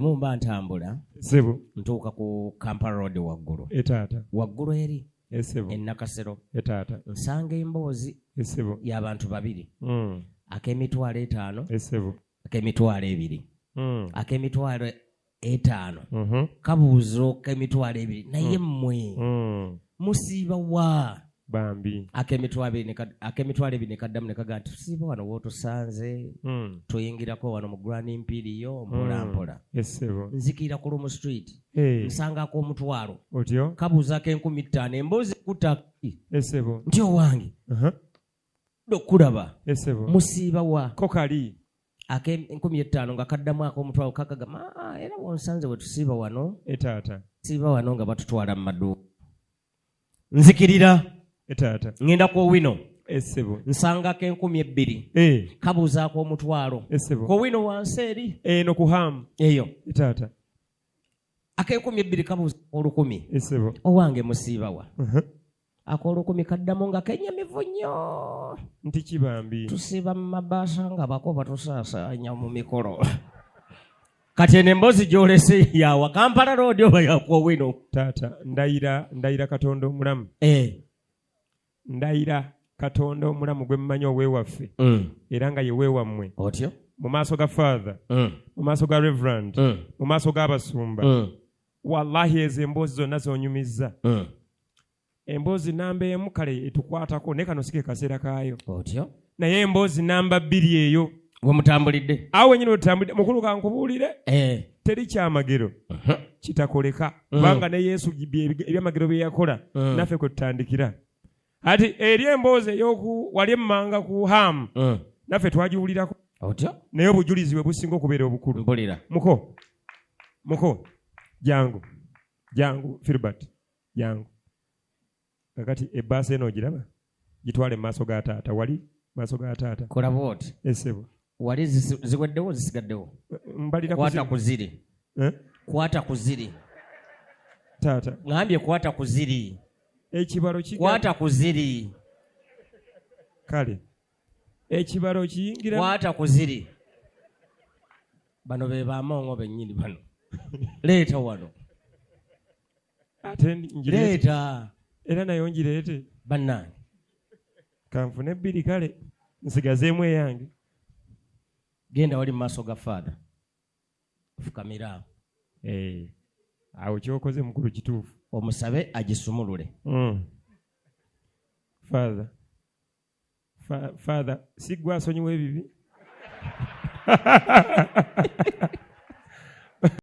mumba ntambula Sebo. ntuuka ku Kampala Road waggulu. Etaata. Waggulu eri. Sebo. Nakasero. Etaata. Nsanga emboozi. Sebo. Y'abantu babiri. Ak'emitwalo 5. Sebo. Ak'emitwalo 2. Ak'emitwalo 5. Kabuuzo k'emitwalo 2. Naye mmwe. Musiiba wa. Bambi. Ak'emitwalo 2 ne kaddamu ne kaga nti tusiiba wano w'otusanze. Tuyingirako wano mu Grand Imperial mpola mpola. Sebo. Nzikira ku Lumu Street. Nsanga ak'omutwalo. Otyo? Kabuuzo ak'enkumi 5. Emboozi kutaki. Sebo. Nti owange. Dokulaba. Sebo. Musiiba wa. Kokali. Ak'enkumi 5 nga kaddamu ak'omutwalo kakaga era wonsanze we tusiiba wano. Etaata. Siiba wano nga batutwala mu maduuka. Nzikirira. Etaata. Ngenda ku Owino. Sebo. Nsanga ak'enkumi 2. Kabuuzo ak'omutwalo. Sebo. Ku Owino wansi eri. No kuhamu. Eyo. Etaata. Ak'enkumi 2 kabuuzo ak'olukumi. Sebo. Owange musiiba wa. Ak'olukumi kaddamu nga kenyamivu nnyo. Nti kibambi. Tusiiba mu mabaasa nga bakoba tusaasaanya mu mikolo. Kati eno emboozi gy'olese yawa Kampala Road oba yaku Owino. Taata, ndayira Katonda omulamu. Ndayira Katonda omulamu gwe mmanyi oweewaffe. Era nga ye weewammwe. Otyo? Mu maaso ga Father. Mu maaso ga Reverend. Mu maaso g'abasumba. Wallahi ezo emboozi zonna zonyumizza. Emboozi namba 1 kale etukwatako ne kano sike kaseera kaayo. Otyo? Naye emboozi namba 2 eyo. We mutambulidde. Awo nyine otambulidde mukulu kankubuulire. Teri kyamagero. Kitakoleka. Kubanga ne Yesu ebyamagero bye yakola naffe kwe tutandikira. Ati eri emboozi ey'oku wali emmanga ku Hamu. Naffe twagiwulirako. Otyo? Naye obujulizi bwe businga okubeera obukulu. Mpulira. Muko. Jangu Filbert. Jangu. Kakati ebbaasa eno ogiraba? Gitwale mu maaso ga taata. Wali maaso ga taata. Kola bw'oti. Esebo. Wali ziweddewo zisigaddewo? Mbalira kwata ku ziri. Kwata ku ziri. Taata. Ngambye kwata ku ziri. Ekibalo kiga. Kwata ku ziri. Kale. Ekibalo kiyingira. Kwata ku ziri. Bano be baamongo bennyini bano. Leeta wano. Ate njirete. Leeta. Era nayo njireete. Bannange. Kanfune 2 kale. Nsigazeemu eyange. Genda wali mu maaso ga Father. Fukamira. Awo kyokoze mukulu kituufu. Omusabe agisumulule. Father, si gwe asonyiwa ebibi.